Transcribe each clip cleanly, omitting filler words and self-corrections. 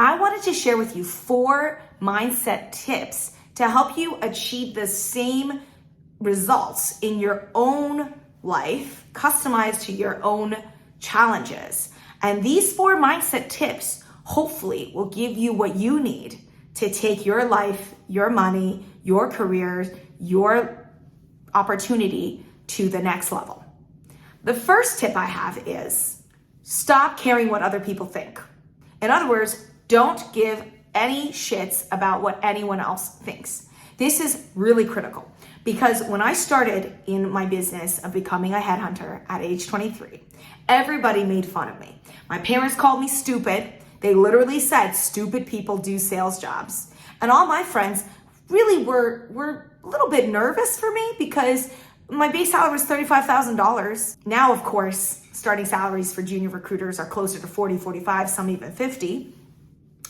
I wanted to share with you 4 mindset tips to help you achieve the same results in your own life, customized to your own challenges. And these 4 mindset tips hopefully will give you what you need to take your life, your money, your career, your opportunity to the next level. The first tip I have is stop caring what other people think. In other words, don't give any shits about what anyone else thinks. This is really critical because when I started in my business of becoming a headhunter at age 23, everybody made fun of me. My parents called me stupid. They literally said, stupid people do sales jobs. And all my friends really were a little bit nervous for me because my base salary was $35,000. Now, of course, starting salaries for junior recruiters are closer to 40, 45, some even 50.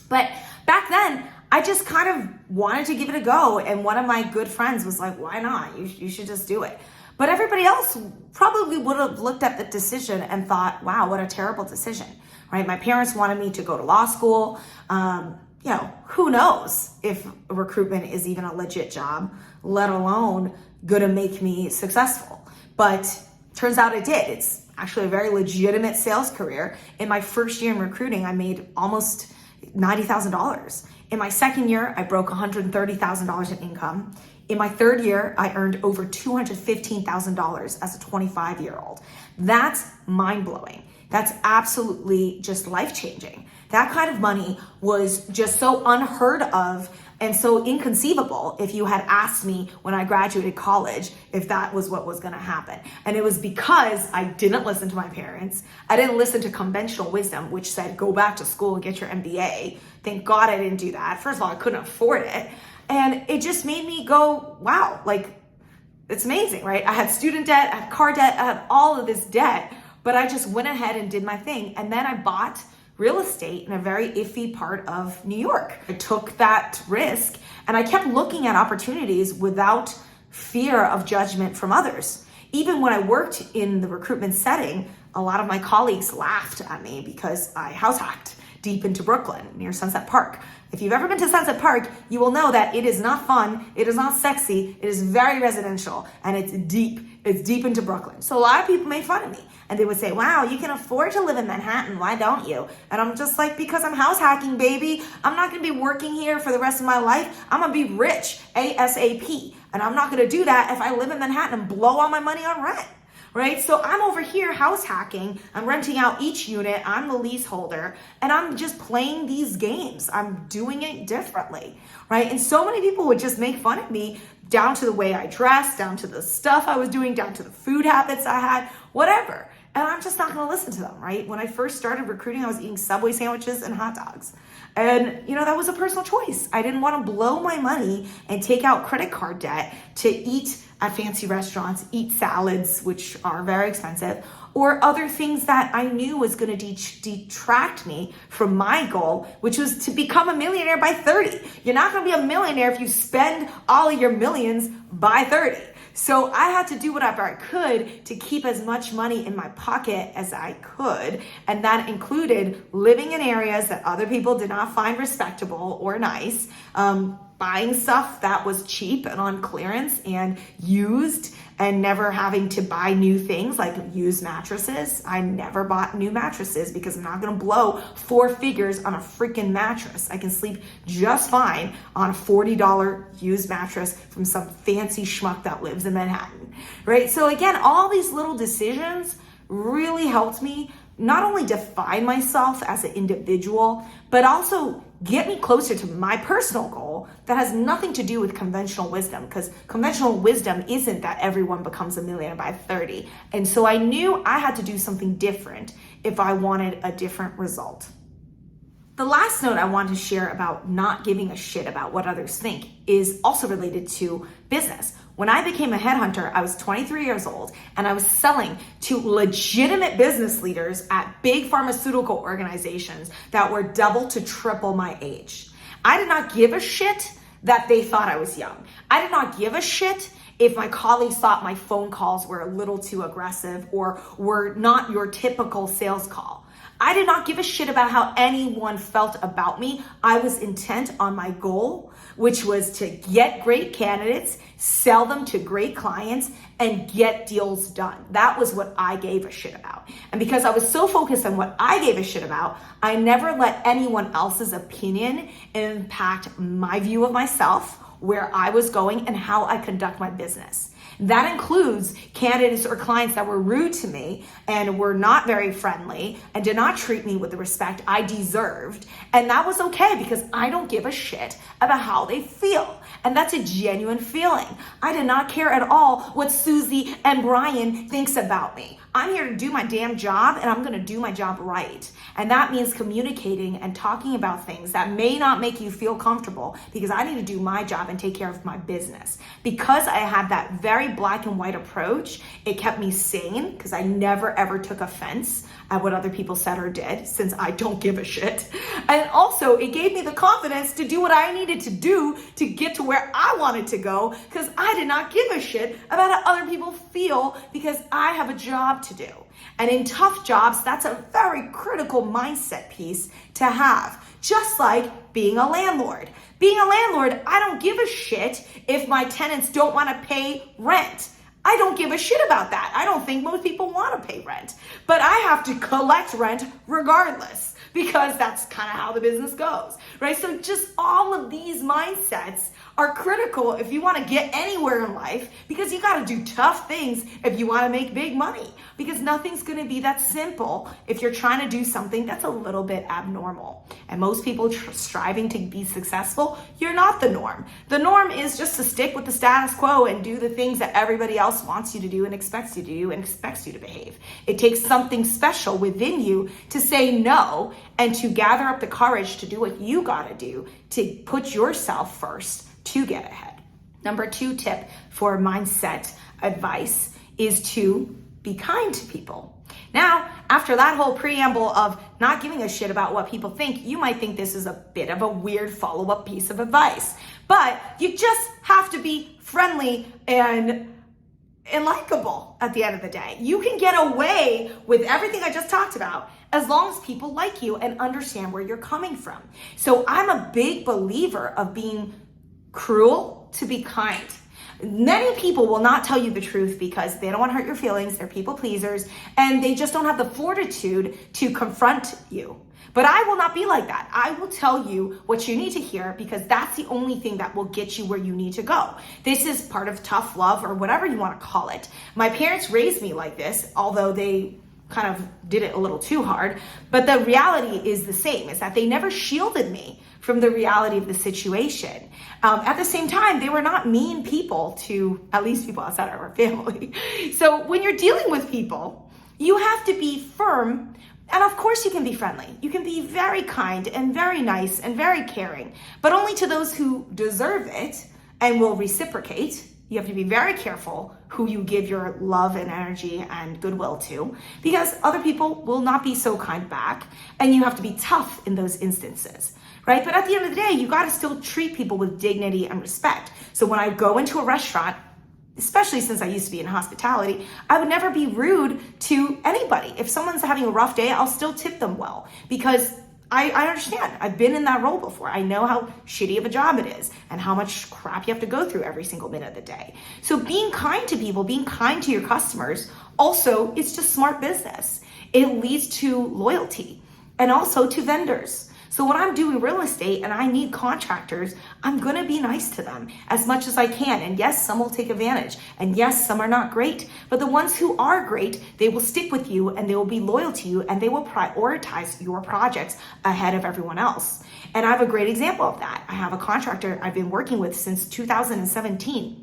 But back then, I just kind of wanted to give it a go. And one of my good friends was like, why not? You should just do it. But everybody else probably would have looked at the decision and thought, wow, what a terrible decision, right? My parents wanted me to go to law school. Who knows if recruitment is even a legit job, let alone gonna make me successful. But turns out it did. It's actually a very legitimate sales career. In my first year in recruiting, I made almost $90,000. In my second year, I broke $130,000 in income. In my third year, I earned over $215,000 as a 25-year-old. That's mind-blowing. That's absolutely just life-changing. That kind of money was just so unheard of and so inconceivable if you had asked me when I graduated college if that was what was going to happen. And it was because I didn't listen to my parents. I didn't listen to conventional wisdom, which said, go back to school and get your MBA. Thank God I didn't do that. First of all, I couldn't afford it. And it just made me go, wow, like, it's amazing, right? I had student debt, I had car debt, I had all of this debt, but I just went ahead and did my thing. And then I bought real estate in a very iffy part of New York. I took that risk and I kept looking at opportunities without fear of judgment from others. Even when I worked in the recruitment setting, a lot of my colleagues laughed at me because I house hacked deep into Brooklyn near Sunset Park. If you've ever been to Sunset Park, you will know that it is not fun, it is not sexy, it is very residential, and it's deep into Brooklyn. So a lot of people made fun of me, and they would say, wow, you can afford to live in Manhattan, why don't you? And I'm just like, because I'm house hacking, baby. I'm not gonna be working here for the rest of my life. I'm gonna be rich, ASAP. And I'm not gonna do that if I live in Manhattan and blow all my money on rent. Right? So I'm over here house hacking. I'm renting out each unit. I'm the leaseholder and I'm just playing these games. I'm doing it differently, right? And so many people would just make fun of me down to the way I dressed, down to the stuff I was doing, down to the food habits I had, whatever. And I'm just not going to listen to them, right? When I first started recruiting, I was eating Subway sandwiches and hot dogs. And, that was a personal choice. I didn't want to blow my money and take out credit card debt to eat at fancy restaurants, eat salads, which are very expensive, or other things that I knew was going to detract me from my goal, which was to become a millionaire by 30. You're not going to be a millionaire if you spend all of your millions by 30. So I had to do whatever I could to keep as much money in my pocket as I could. And that included living in areas that other people did not find respectable or nice, buying stuff that was cheap and on clearance and used, and never having to buy new things like used mattresses. I never bought new mattresses because I'm not gonna blow 4 figures on a freaking mattress. I can sleep just fine on a $40 used mattress from some fancy schmuck that lives in Manhattan, right? So again, all these little decisions really helped me not only define myself as an individual, but also get me closer to my personal goal that has nothing to do with conventional wisdom, because conventional wisdom isn't that everyone becomes a millionaire by 30. And so I knew I had to do something different if I wanted a different result. The last note I want to share about not giving a shit about what others think is also related to business. When I became a headhunter, I was 23 years old and I was selling to legitimate business leaders at big pharmaceutical organizations that were double to triple my age. I did not give a shit that they thought I was young. I did not give a shit if my colleagues thought my phone calls were a little too aggressive or were not your typical sales call. I did not give a shit about how anyone felt about me. I was intent on my goal, which was to get great candidates, sell them to great clients, and get deals done. That was what I gave a shit about. And because I was so focused on what I gave a shit about, I never let anyone else's opinion impact my view of myself, where I was going, and how I conduct my business. That includes candidates or clients that were rude to me and were not very friendly and did not treat me with the respect I deserved. And that was okay, because I don't give a shit about how they feel. And that's a genuine feeling. I did not care at all what Susie and Brian thinks about me. I'm here to do my damn job, and I'm going to do my job right. And that means communicating and talking about things that may not make you feel comfortable, because I need to do my job and take care of my business. Because I had that very black and white approach, it kept me sane, because I never ever took offense at what other people said or did, since I don't give a shit. And also, it gave me the confidence to do what I needed to do to get to where I wanted to go, because I did not give a shit about how other people feel, because I have a job to do. And in tough jobs, that's a very critical mindset piece to have. Just like being a landlord. Being a landlord, I don't give a shit if my tenants don't want to pay rent. I don't give a shit about that. I don't think most people want to pay rent. But I have to collect rent regardless, because that's kind of how the business goes, right? So just all of these mindsets are critical if you want to get anywhere in life, because you got to do tough things if you want to make big money, because nothing's going to be that simple if you're trying to do something that's a little bit abnormal. And most people striving to be successful, you're not the norm. The norm is just to stick with the status quo and do the things that everybody else wants you to do and expects you to do and expects you to behave. It takes something special within you to say no, and to gather up the courage to do what you got to do to put yourself first to get ahead. Number 2 tip for mindset advice is to be kind to people. Now, after that whole preamble of not giving a shit about what people think, you might think this is a bit of a weird follow-up piece of advice. But you just have to be friendly and likable at the end of the day. You can get away with everything I just talked about as long as people like you and understand where you're coming from. So I'm a big believer of being cruel to be kind. Many people will not tell you the truth because they don't want to hurt your feelings, they're people pleasers, and they just don't have the fortitude to confront you. But I will not be like that. I will tell you what you need to hear, because that's the only thing that will get you where you need to go. This is part of tough love, or whatever you want to call it. My parents raised me like this, although they kind of did it a little too hard. But the reality is the same, is that they never shielded me from the reality of the situation. At the same time, they were not mean people to at least people outside of our family. So when you're dealing with people, you have to be firm. And of course you can be friendly. You can be very kind and very nice and very caring, but only to those who deserve it and will reciprocate. You have to be very careful who you give your love and energy and goodwill to, because other people will not be so kind back, and you have to be tough in those instances, right? But at the end of the day, you got to still treat people with dignity and respect. So when I go into a restaurant, especially since I used to be in hospitality, I would never be rude to anybody. If someone's having a rough day, I'll still tip them well, because I understand. I've been in that role before. I know how shitty of a job it is and how much crap you have to go through every single minute of the day. So being kind to people, being kind to your customers, also, it's just smart business. It leads to loyalty and also to vendors. So when I'm doing real estate and I need contractors, I'm going to be nice to them as much as I can. And yes, some will take advantage. And yes, some are not great. But the ones who are great, they will stick with you and they will be loyal to you and they will prioritize your projects ahead of everyone else. And I have a great example of that. I have a contractor I've been working with since 2017.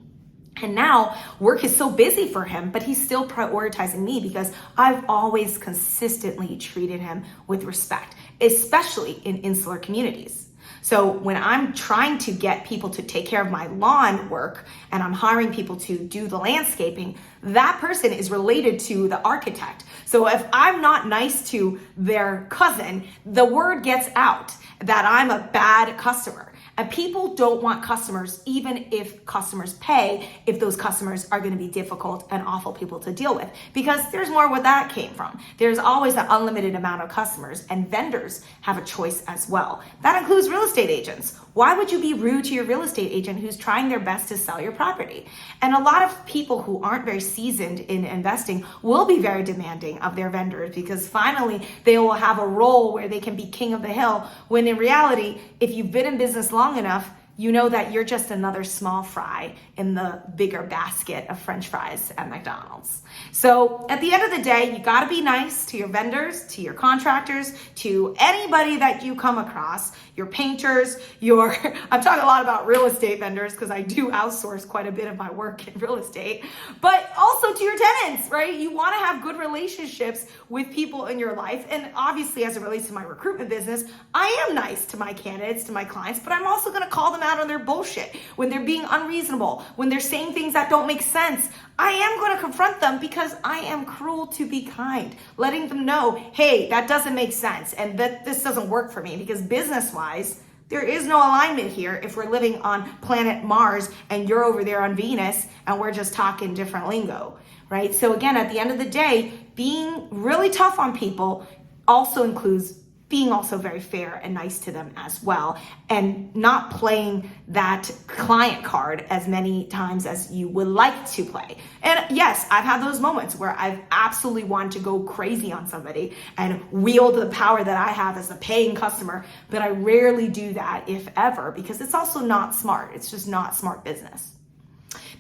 And now work is so busy for him, but he's still prioritizing me because I've always consistently treated him with respect, especially in insular communities. So when I'm trying to get people to take care of my lawn work and I'm hiring people to do the landscaping, that person is related to the architect. So if I'm not nice to their cousin, the word gets out that I'm a bad customer. And people don't want customers, even if customers pay, if those customers are going to be difficult and awful people to deal with, because there's more where that came from. There's always an unlimited amount of customers, and vendors have a choice as well. That includes real estate agents. Why would you be rude to your real estate agent who's trying their best to sell your property? And a lot of people who aren't very seasoned in investing will be very demanding of their vendors, because finally they will have a role where they can be king of the hill, when in reality, if you've been in business long enough, you know that you're just another small fry in the bigger basket of French fries at McDonald's. So at the end of the day, you gotta be nice to your vendors, to your contractors, to anybody that you come across, your painters, I'm talking a lot about real estate vendors because I do outsource quite a bit of my work in real estate, but also to your tenants, right? You wanna have good relationships with people in your life. And obviously, as it relates to my recruitment business, I am nice to my candidates, to my clients, but I'm also gonna call them out on their bullshit, when they're being unreasonable, when they're saying things that don't make sense. I am going to confront them because I am cruel to be kind, letting them know, hey, that doesn't make sense and that this doesn't work for me, because business-wise, there is no alignment here if we're living on planet Mars and you're over there on Venus and we're just talking different lingo, right? So again, at the end of the day, being really tough on people also includes being also very fair and nice to them as well, and not playing that client card as many times as you would like to play. And yes, I've had those moments where I've absolutely wanted to go crazy on somebody and wield the power that I have as a paying customer, but I rarely do that, if ever, because it's also not smart. It's just not smart business.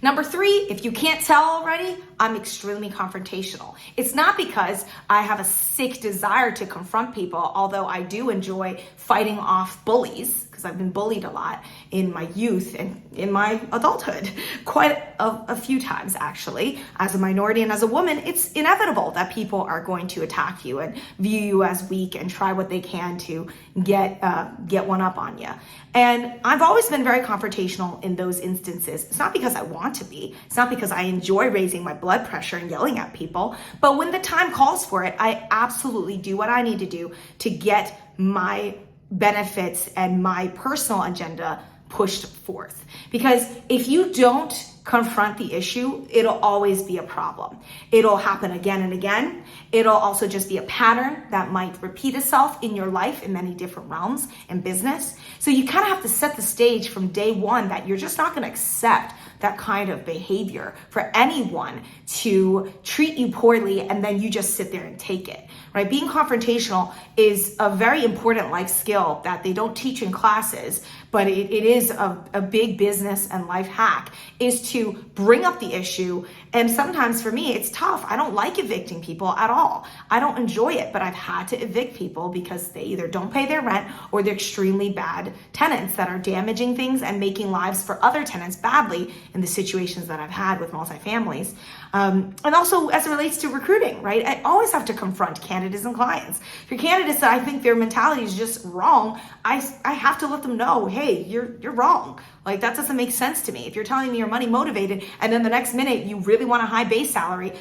Number 3, if you can't tell already, I'm extremely confrontational. It's not because I have a sick desire to confront people, although I do enjoy fighting off bullies, because I've been bullied a lot in my youth and in my adulthood, quite a few times actually. As a minority and as a woman, it's inevitable that people are going to attack you and view you as weak and try what they can to get one up on you. And I've always been very confrontational in those instances. It's not because I want to be. It's not because I enjoy raising my blood pressure and yelling at people. But when the time calls for it, I absolutely do what I need to do to get my benefits and my personal agenda pushed forth. Because if you don't confront the issue, it'll always be a problem. It'll happen again and again. It'll also just be a pattern that might repeat itself in your life in many different realms and business. So you kind of have to set the stage from day one that you're just not going to accept that kind of behavior for anyone to treat you poorly and then you just sit there and take it, right? Being confrontational is a very important life skill that they don't teach in classes, but it is a big business and life hack, is to bring up the issue. And sometimes for me, it's tough. I don't like evicting people at all. I don't enjoy it, but I've had to evict people because they either don't pay their rent or they're extremely bad tenants that are damaging things and making lives for other tenants badly in the situations that I've had with multifamilies. And also as it relates to recruiting, right? I always have to confront candidates and clients. For candidates that I think their mentality is just wrong, I have to let them know, hey, you're wrong. Like, that doesn't make sense to me. If you're telling me you're money motivated and then the next minute you really want a high base salary,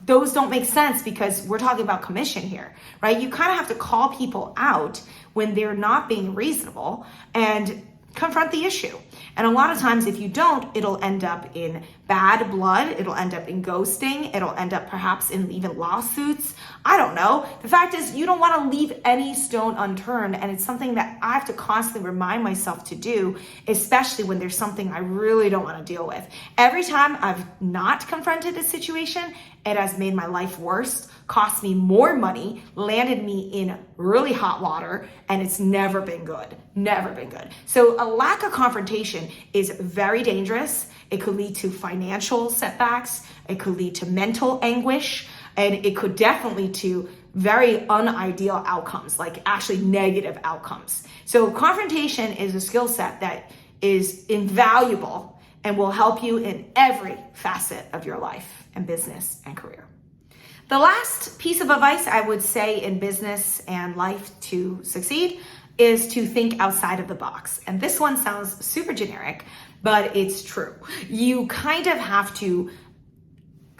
those don't make sense, because we're talking about commission here, right? You kind of have to call people out when they're not being reasonable and confront the issue. And a lot of times if you don't, it'll end up in bad blood. It'll end up in ghosting. It'll end up perhaps in even lawsuits. I don't know. The fact is, you don't want to leave any stone unturned. And it's something that I have to constantly remind myself to do, especially when there's something I really don't want to deal with. Every time I've not confronted a situation, it has made my life worse, cost me more money, landed me in really hot water, and it's never been good. Never been good. So a lack of confrontation is very dangerous. It could lead to financial setbacks. It could lead to mental anguish, and it could definitely to very unideal outcomes, like actually negative outcomes. So confrontation is a skill set that is invaluable and will help you in every facet of your life and business and career. The last piece of advice I would say in business and life to succeed is to think outside of the box. And this one sounds super generic, but it's true. You kind of have to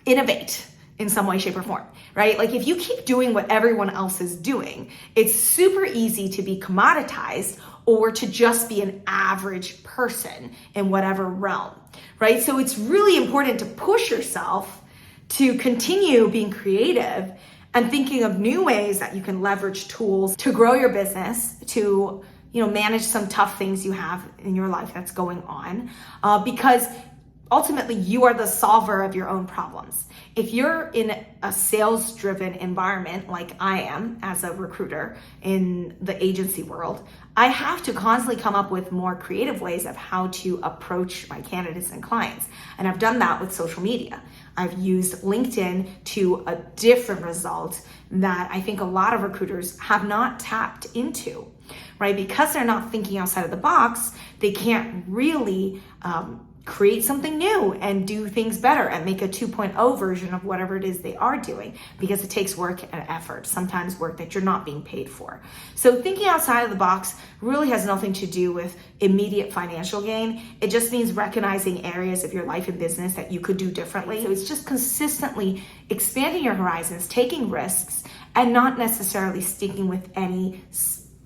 innovate in some way, shape, or form, right? Like if you keep doing what everyone else is doing, it's super easy to be commoditized or to just be an average person in whatever realm, right? So it's really important to push yourself to continue being creative and thinking of new ways that you can leverage tools to grow your business, to manage some tough things you have in your life that's going on, because ultimately you are the solver of your own problems. If you're in a sales-driven environment like I am as a recruiter in the agency world, I have to constantly come up with more creative ways of how to approach my candidates and clients. And I've done that with social media. I've used LinkedIn to a different result that I think a lot of recruiters have not tapped into, right? Because they're not thinking outside of the box, they can't really create something new and do things better and make a 2.0 version of whatever it is they are doing, because it takes work and effort, sometimes work that you're not being paid for. So thinking outside of the box really has nothing to do with immediate financial gain. It just means recognizing areas of your life and business that you could do differently. So it's just consistently expanding your horizons, taking risks, and not necessarily sticking with any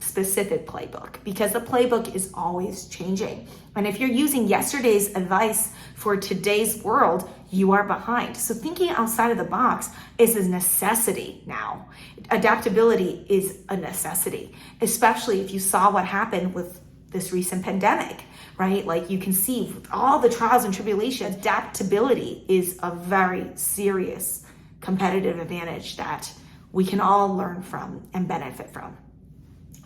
specific playbook, because the playbook is always changing. And if you're using yesterday's advice for today's world, you are behind. So thinking outside of the box is a necessity now. Adaptability is a necessity, especially if you saw what happened with this recent pandemic, right? Like you can see with all the trials and tribulations, adaptability is a very serious competitive advantage that we can all learn from and benefit from.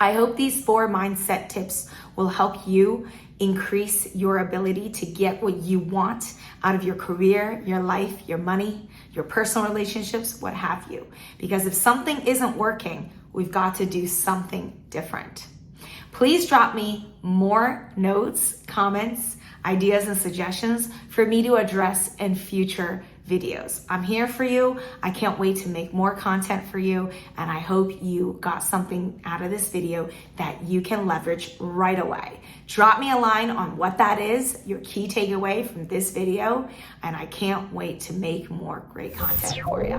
I hope these 4 mindset tips will help you increase your ability to get what you want out of your career, your life, your money, your personal relationships, what have you. Because if something isn't working, we've got to do something different. Please drop me more notes, comments, ideas, and suggestions for me to address in future videos. I'm here for you. I can't wait to make more content for you, and I hope you got something out of this video that you can leverage right away. Drop me a line on what that is, your key takeaway from this video, and I can't wait to make more great content for you.